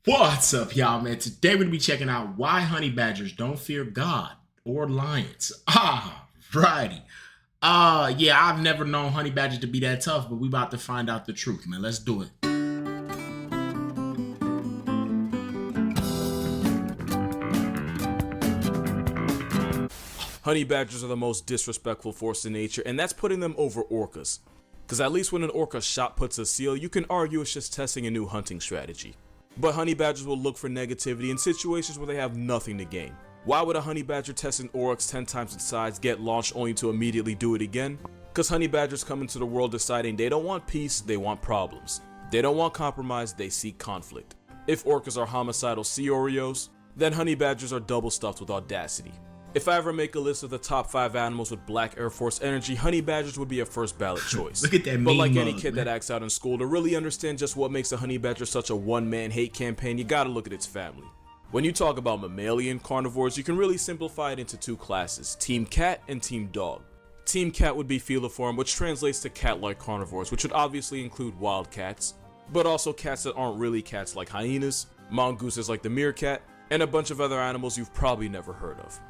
What's up, y'all, man? Today we're gonna be checking out why honey badgers don't fear God or lions. Righty. Yeah, I've never known honey badgers to be that tough, but we about to find out the truth, man. Let's do it. Honey badgers are the most disrespectful force in nature, and that's putting them over orcas. Cause at least when an orca shot puts a seal, you can argue it's just testing a new hunting strategy. But honey badgers will look for negativity in situations where they have nothing to gain. Why would a honey badger test an oryx 10 times its size, get launched only to immediately do it again? Cause honey badgers come into the world deciding they don't want peace, they want problems. They don't want compromise, they seek conflict. If orcas are homicidal sea Oreos, then honey badgers are double stuffed with audacity. If I ever make a list of the top 5 animals with black Air Force energy, honey badgers would be a first ballot choice. Look at that But like meme any kid that acts out in school, to really understand just what makes a honey badger such a one-man hate campaign, you gotta look at its family. When you talk about mammalian carnivores, you can really simplify it into 2 classes, Team Cat and Team Dog. Team Cat would be feliform, which translates to cat-like carnivores, which would obviously include wild cats, but also cats that aren't really cats like hyenas, mongooses like the meerkat, and a bunch of other animals you've probably never heard of.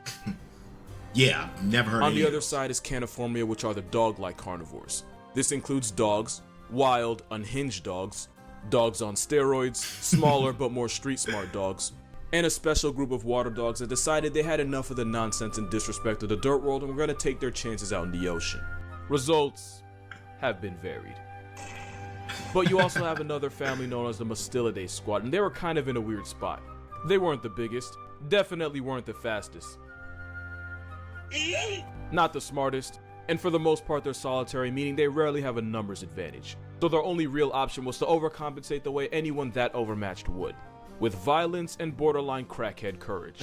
Yeah, never heard of it. On the other side is caniformia, which are the dog-like carnivores. This includes dogs, wild, unhinged dogs, dogs on steroids, smaller but more street-smart dogs, and a special group of water dogs that decided they had enough of the nonsense and disrespect of the dirt world and were going to take their chances out in the ocean. Results have been varied. But you also have another family known as the Mustelidae squad, and they were kind of in a weird spot. They weren't the biggest, definitely weren't the fastest, not the smartest, and for the most part they're solitary, meaning they rarely have a numbers advantage. So their only real option was to overcompensate the way anyone that overmatched would, with violence and borderline crackhead courage.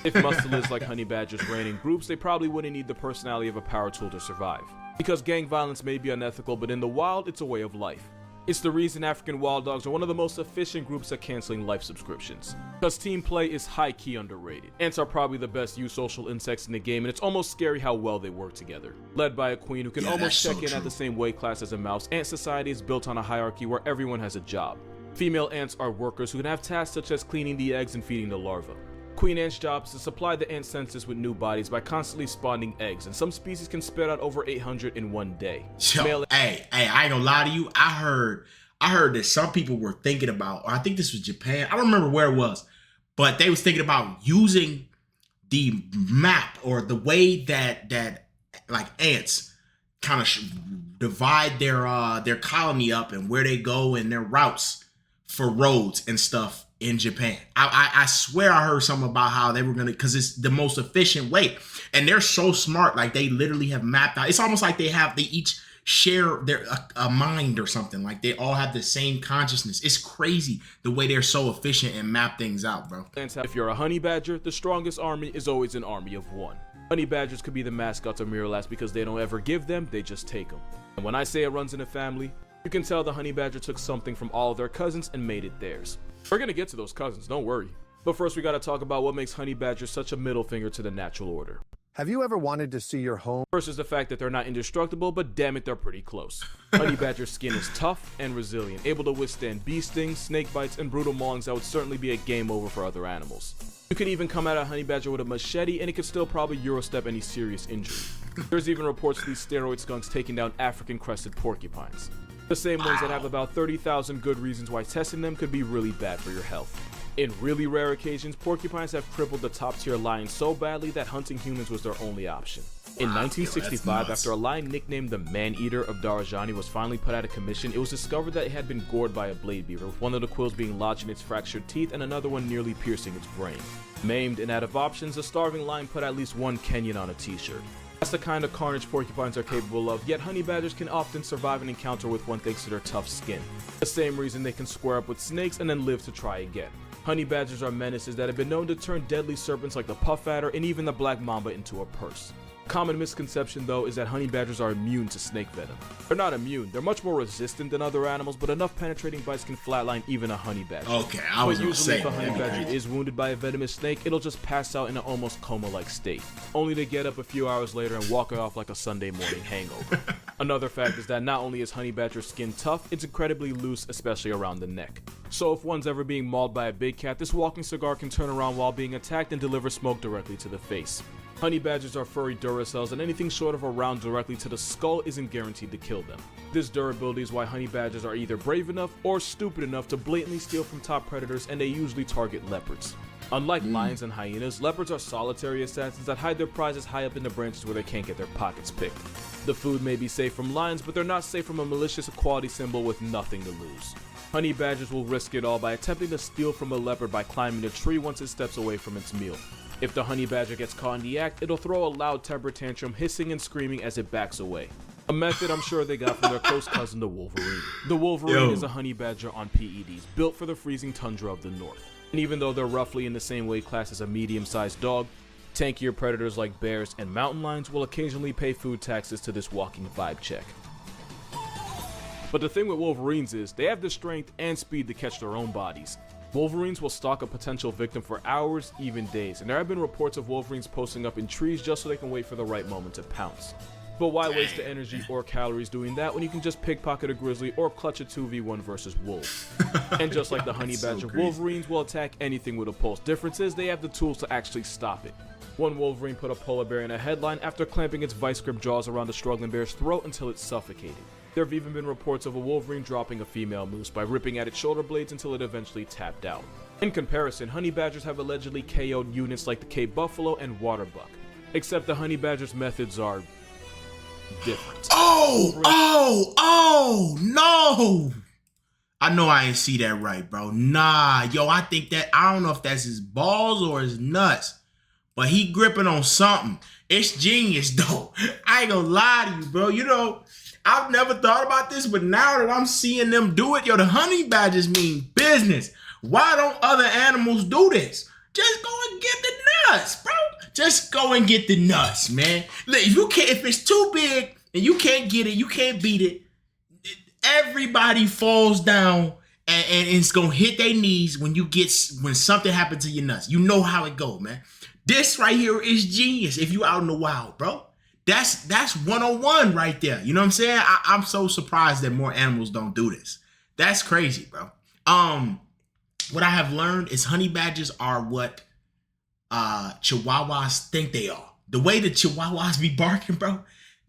If mustelids like honey badgers ran in groups, they probably wouldn't need the personality of a power tool to survive. Because gang violence may be unethical, but in the wild, it's a way of life. It's the reason African wild dogs are one of the most efficient groups at canceling life subscriptions. Because team play is high-key underrated. Ants are probably the best eusocial insects in the game, and it's almost scary how well they work together. Led by a queen who can almost check in at the same weight class as a mouse, ant society is built on a hierarchy where everyone has a job. Female ants are workers who can have tasks such as cleaning the eggs and feeding the larvae. Queen ant's job is to supply the ant census with new bodies by constantly spawning eggs, and some species can spit out over 800 in one day. Yo, hey, I ain't gonna lie to you. I heard that some people were thinking about, or I think this was Japan, I don't remember where it was, but they was thinking about using the map or the way that like ants kind of divide their colony up and where they go and their routes for roads and stuff in Japan. I swear I heard something about how they were gonna, because it's the most efficient way, and they're so smart. Like they literally have mapped out. It's almost like they each share their a mind or something. Like they all have the same consciousness. It's crazy the way they're so efficient and map things out, bro. If you're a honey badger, the strongest army is always an army of one. Honey badgers could be the mascots of Relentless because they don't ever give them, they just take them. And when I say it runs in a family, you can tell the honey badger took something from all of their cousins and made it theirs. We're gonna get to those cousins, don't worry. But first we gotta talk about what makes honey badgers such a middle finger to the natural order. Have you ever wanted to see your home? First is the fact that they're not indestructible, but damn it, they're pretty close. Honey badger skin is tough and resilient, able to withstand bee stings, snake bites, and brutal maulings that would certainly be a game over for other animals. You could even come at a honey badger with a machete and it could still probably Eurostep any serious injury. There's even reports of these steroid skunks taking down African crested porcupines. The same ones that have about 30,000 good reasons why testing them could be really bad for your health. In really rare occasions, porcupines have crippled the top-tier lions so badly that hunting humans was their only option. In 1965, after a lion nicknamed the Man-Eater of Darajani was finally put out of commission, it was discovered that it had been gored by a blade beaver, with one of the quills being lodged in its fractured teeth and another one nearly piercing its brain. Maimed and out of options, the starving lion put at least one Kenyan on a t-shirt. That's the kind of carnage porcupines are capable of, yet honey badgers can often survive an encounter with one thanks to their tough skin. The same reason they can square up with snakes and then live to try again. Honey badgers are menaces that have been known to turn deadly serpents like the puff adder and even the black mamba into a purse. Common misconception though is that honey badgers are immune to snake venom. They're not immune, they're much more resistant than other animals, but enough penetrating bites can flatline even a honey badger. Okay, I was gonna say, if a honey badger is wounded by a venomous snake, it'll just pass out in an almost coma-like state, only to get up a few hours later and walk it off like a Sunday morning hangover. Another fact is that not only is honey badger skin tough, it's incredibly loose, especially around the neck. So if one's ever being mauled by a big cat, this walking cigar can turn around while being attacked and deliver smoke directly to the face. Honey badgers are furry duracells, and anything short of a round directly to the skull isn't guaranteed to kill them. This durability is why honey badgers are either brave enough or stupid enough to blatantly steal from top predators, and they usually target leopards. Unlike lions and hyenas, leopards are solitary assassins that hide their prizes high up in the branches where they can't get their pockets picked. The food may be safe from lions, but they're not safe from a malicious equality symbol with nothing to lose. Honey badgers will risk it all by attempting to steal from a leopard by climbing a tree once it steps away from its meal. If the honey badger gets caught in the act, it'll throw a loud temper tantrum, hissing and screaming as it backs away. A method I'm sure they got from their close cousin, the Wolverine. The Wolverine is a honey badger on PEDs, built for the freezing tundra of the north. And even though they're roughly in the same weight class as a medium-sized dog, tankier predators like bears and mountain lions will occasionally pay food taxes to this walking vibe check. But the thing with Wolverines is, they have the strength and speed to catch their own bodies. Wolverines will stalk a potential victim for hours, even days, and there have been reports of Wolverines posting up in trees just so they can wait for the right moment to pounce. But why waste the energy or calories doing that when you can just pickpocket a grizzly or clutch a 2v1 versus wolves? And just like the honey badger, Wolverines will attack anything with a pulse. Difference is they have the tools to actually stop it. One Wolverine put a polar bear in a headline after clamping its vice grip jaws around the struggling bear's throat until it suffocated. There have even been reports of a Wolverine dropping a female moose by ripping at its shoulder blades until it eventually tapped out. In comparison, honey badgers have allegedly KO'd units like the Cape Buffalo and water buck. Except the honey badger's methods are different. No! I know I ain't see that right, bro. Nah, yo, I think that, I don't know if that's his balls or his nuts, but he gripping on something. It's genius, though. I ain't gonna lie to you, bro. You know, I've never thought about this, but now that I'm seeing them do it, yo, the honey badgers mean business. Why don't other animals do this? Just go and get the nuts, bro. Just go and get the nuts, man. Look, if it's too big and you can't get it, you can't beat it, everybody falls down and it's gonna hit their knees when something happens to your nuts. You know how it go, man. This right here is genius if you out in the wild, bro. That's 101 right there. You know what I'm saying? I'm so surprised that more animals don't do this. That's crazy, bro. What I have learned is honey badgers are what Chihuahuas think they are. The way the Chihuahuas be barking, bro,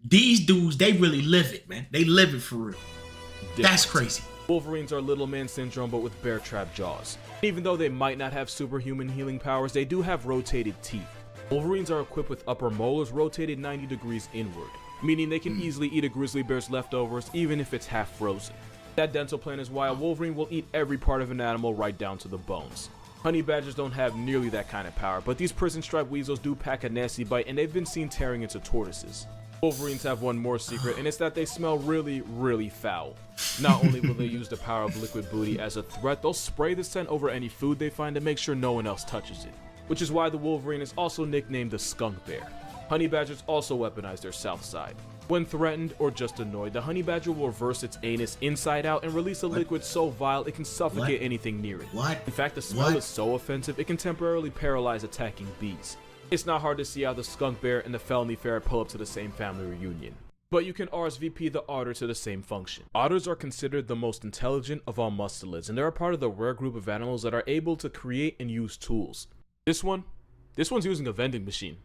these dudes, they really live it, man. They live it for real. That's crazy. Wolverines are little man syndrome, but with bear trap jaws. Even though they might not have superhuman healing powers, they do have rotated teeth. Wolverines are equipped with upper molars rotated 90 degrees inward, meaning they can easily eat a grizzly bear's leftovers even if it's half frozen. That dental plan is why a Wolverine will eat every part of an animal right down to the bones. Honey badgers don't have nearly that kind of power, but these prison striped weasels do pack a nasty bite, and they've been seen tearing into tortoises. Wolverines have one more secret, and it's that they smell really, really foul. Not only will they use the power of liquid booty as a threat, they'll spray the scent over any food they find to make sure no one else touches it. Which is why the Wolverine is also nicknamed the skunk bear. Honey badgers also weaponize their south side. When threatened or just annoyed, the honey badger will reverse its anus inside out and release a liquid so vile it can suffocate anything near it. In fact, the smell is so offensive it can temporarily paralyze attacking bees. It's not hard to see how the skunk bear and the felony ferret pull up to the same family reunion. But you can RSVP the otter to the same function. Otters are considered the most intelligent of all mustelids, and they're a part of the rare group of animals that are able to create and use tools. This one's using a vending machine.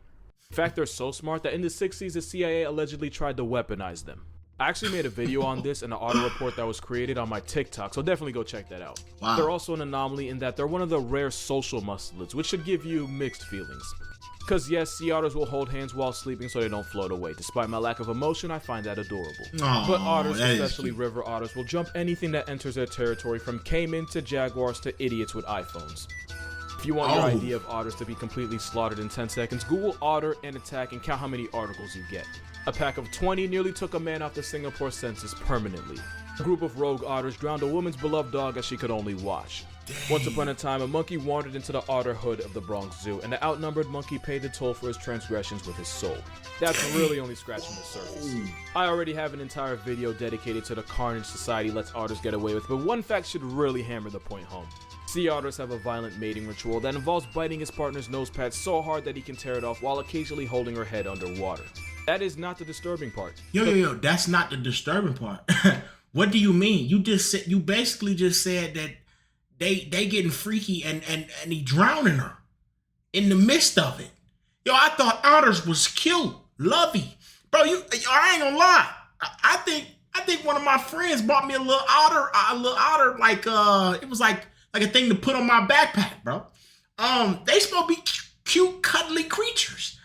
In fact, they're so smart that in the 60s, the CIA allegedly tried to weaponize them. I actually made a video on this in an otter report that was created on my TikTok, so definitely go check that out. Wow. They're also an anomaly in that they're one of the rare social mustelids, which should give you mixed feelings. Because yes, sea otters will hold hands while sleeping so they don't float away. Despite my lack of emotion, I find that adorable. But otters, especially river otters, will jump anything that enters their territory, from caiman to jaguars to idiots with iPhones. If you want your idea of otters to be completely slaughtered in 10 seconds, Google otter and attack and count how many articles you get. A pack of 20 nearly took a man off the Singapore census permanently. A group of rogue otters drowned a woman's beloved dog as she could only watch. Once upon a time, a monkey wandered into the otter hood of the Bronx Zoo, and the outnumbered monkey paid the toll for his transgressions with his soul. That's really only scratching the surface. I already have an entire video dedicated to the carnage society lets otters get away with, but one fact should really hammer the point home. Sea otters have a violent mating ritual that involves biting his partner's nose pad so hard that he can tear it off while occasionally holding her head underwater. That is not the disturbing part. Yo, that's not the disturbing part. What do you mean? You basically just said that they getting freaky and he drowning her in the midst of it. Yo, I thought otters was cute, lovey. Bro, I ain't gonna lie. I think one of my friends bought me a little otter, like it was like a thing to put on my backpack, bro. They supposed to be cute, cuddly creatures.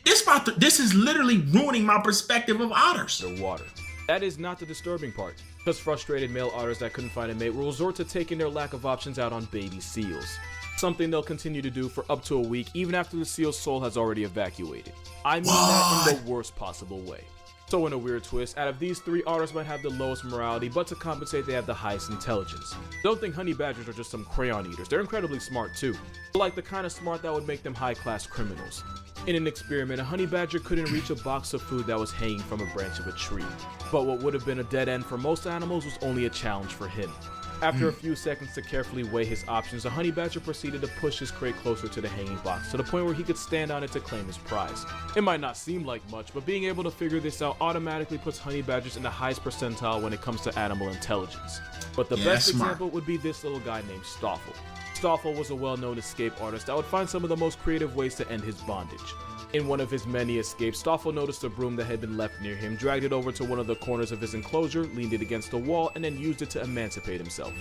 This is literally ruining my perspective of otters. Water. That is not the disturbing part, because frustrated male otters that couldn't find a mate will resort to taking their lack of options out on baby seals. Something they'll continue to do for up to a week, even after the seal's soul has already evacuated. I mean that in the worst possible way. So in a weird twist, out of these three, otters might have the lowest morality, but to compensate they have the highest intelligence. Don't think honey badgers are just some crayon eaters, they're incredibly smart too. Like the kind of smart that would make them high-class criminals. In an experiment, a honey badger couldn't reach a box of food that was hanging from a branch of a tree. But what would have been a dead end for most animals was only a challenge for him. After a few seconds to carefully weigh his options, the honey badger proceeded to push his crate closer to the hanging box to the point where he could stand on it to claim his prize. It might not seem like much, but being able to figure this out automatically puts honey badgers in the highest percentile when it comes to animal intelligence. But the best example would be this little guy named Stoffel. Stoffel was a well-known escape artist that would find some of the most creative ways to end his bondage. In one of his many escapes, Stoffel noticed a broom that had been left near him, dragged it over to one of the corners of his enclosure, leaned it against the wall, and then used it to emancipate himself.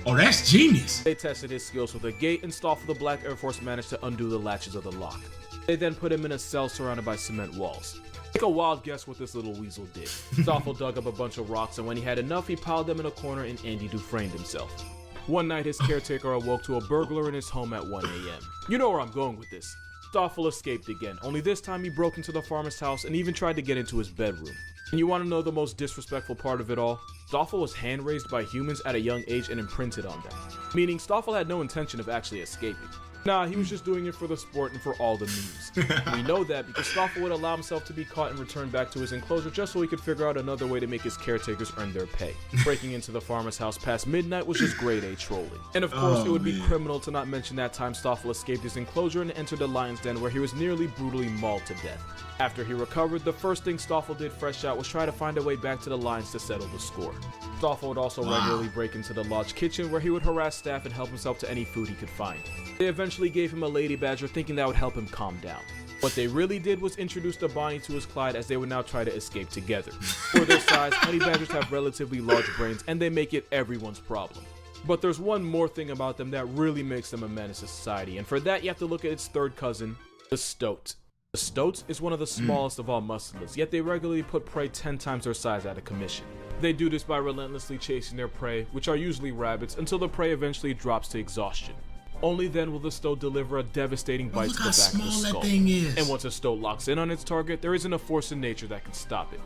Oh, that's genius. They tested his skills with a gate, and Stoffel the Black Air Force managed to undo the latches of the lock. They then put him in a cell surrounded by cement walls. Take a wild guess what this little weasel did. Stoffel dug up a bunch of rocks, and when he had enough, he piled them in a corner and Andy Dufresne'd himself. One night, his caretaker awoke to a burglar in his home at 1 a.m. You know where I'm going with this. Stoffel escaped again, only this time he broke into the farmer's house and even tried to get into his bedroom. And you want to know the most disrespectful part of it all? Stoffel was hand-raised by humans at a young age and imprinted on them. Meaning Stoffel had no intention of actually escaping. Nah, he was just doing it for the sport and for all the memes. We know that because Stoffel would allow himself to be caught and returned back to his enclosure just so he could figure out another way to make his caretakers earn their pay. Breaking into the farmer's house past midnight was just grade A trolling. And of course, it would be criminal to not mention that time Stoffel escaped his enclosure and entered the lion's den where he was nearly brutally mauled to death. After he recovered, the first thing Stoffel did fresh out was try to find a way back to the lions to settle the score. Stoffel would also regularly break into the lodge kitchen where he would harass staff and help himself to any food he could find. They eventually gave him a lady badger thinking that would help him calm down. What they really did was introduce the Bonnie to his Clyde as they would now try to escape together. For their size, honey badgers have relatively large brains and they make it everyone's problem. But there's one more thing about them that really makes them a menace to society, and for that you have to look at its third cousin, the stoat. The stoat is one of the smallest of all mustelids, yet they regularly put prey 10 times their size out of commission. They do this by relentlessly chasing their prey, which are usually rabbits, until the prey eventually drops to exhaustion. Only then will the stoat deliver a devastating bite to the back of the skull. And once a stoat locks in on its target, there isn't a force in nature that can stop it.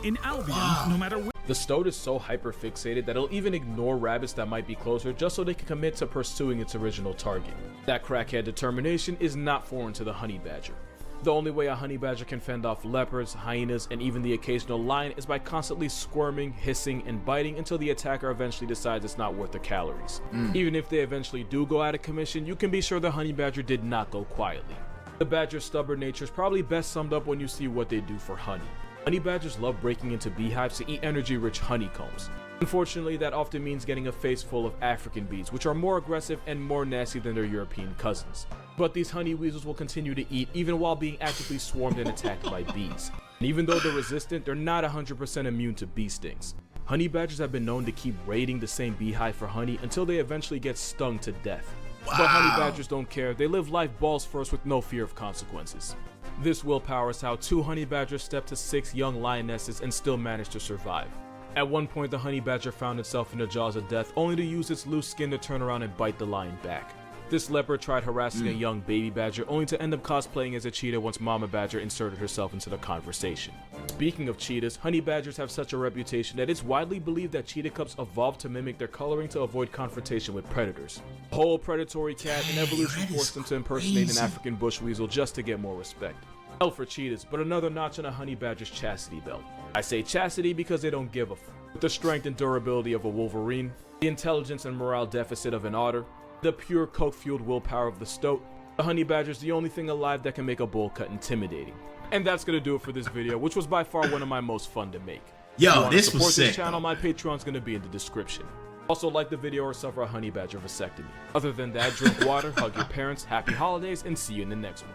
In Albion, no matter what. The stoat is so hyper-fixated that it'll even ignore rabbits that might be closer just so they can commit to pursuing its original target. That crackhead determination is not foreign to the honey badger. The only way a honey badger can fend off leopards, hyenas, and even the occasional lion is by constantly squirming, hissing, and biting until the attacker eventually decides it's not worth the calories. Even if they eventually do go out of commission, you can be sure the honey badger did not go quietly. The badger's stubborn nature is probably best summed up when you see what they do for honey. Honey badgers love breaking into beehives to eat energy-rich honeycombs. Unfortunately, that often means getting a face full of African bees, which are more aggressive and more nasty than their European cousins. But these honey weasels will continue to eat even while being actively swarmed and attacked by bees. And even though they're resistant, they're not 100% immune to bee stings. Honey badgers have been known to keep raiding the same beehive for honey until they eventually get stung to death. But honey badgers don't care, they live life balls first with no fear of consequences. This willpower is how 2 honey badgers stepped to 6 young lionesses and still managed to survive. At one point, the honey badger found itself in the jaws of death, only to use its loose skin to turn around and bite the lion back. This leopard tried harassing a young baby badger, only to end up cosplaying as a cheetah once Mama Badger inserted herself into the conversation. Speaking of cheetahs, honey badgers have such a reputation that it's widely believed that cheetah cubs evolved to mimic their coloring to avoid confrontation with predators. A whole predatory cat in evolution forced them to impersonate an African bush weasel just to get more respect. Hell for cheetahs, but another notch on a honey badger's chastity belt. I say chastity because they don't give a f. With the strength and durability of a Wolverine, the intelligence and morale deficit of an otter, the pure coke-fueled willpower of the stoat, the honey badger's the only thing alive that can make a bull cut intimidating. And that's gonna do it for this video, which was by far one of my most fun to make. Yo, this was sick. This channel, my Patreon's gonna be in the description. Also like the video or suffer a honey badger vasectomy. Other than that, drink water, hug your parents, happy holidays, and see you in the next one.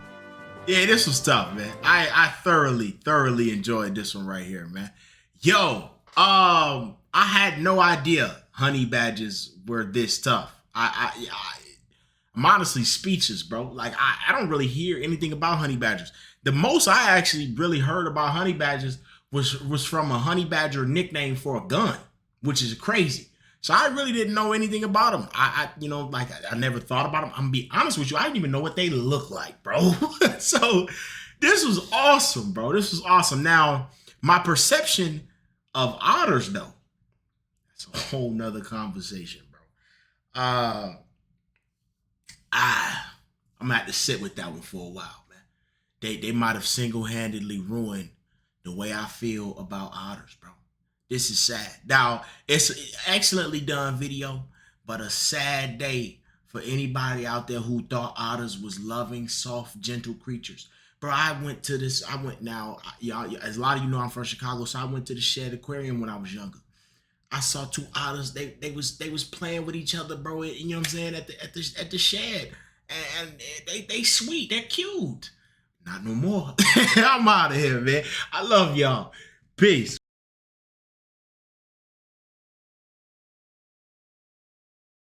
Yeah, this was tough, man. I thoroughly enjoyed this one right here, man. Yo, I had no idea honey badgers were this tough. I'm honestly speechless, bro. Like, I don't really hear anything about honey badgers. The most I actually really heard about honey badgers was from a honey badger nickname for a gun, which is crazy. So I really didn't know anything about them. I never thought about them. I'm gonna be honest with you. I didn't even know what they look like, bro. So this was awesome, bro. This was awesome. Now, my perception of otters, though, that's a whole nother conversation, bro. I'm gonna have to sit with that one for a while, man. They might have single-handedly ruined the way I feel about otters, bro. This is sad. Now, it's an excellently done video, but a sad day for anybody out there who thought otters was loving, soft, gentle creatures. Bro, now, y'all, as a lot of you know, I'm from Chicago, so I went to the Shed Aquarium when I was younger. I saw two otters. They was playing with each other, bro. You know what I'm saying? At the shed, and they sweet. They're cute. Not no more. I'm out of here, man. I love y'all. Peace.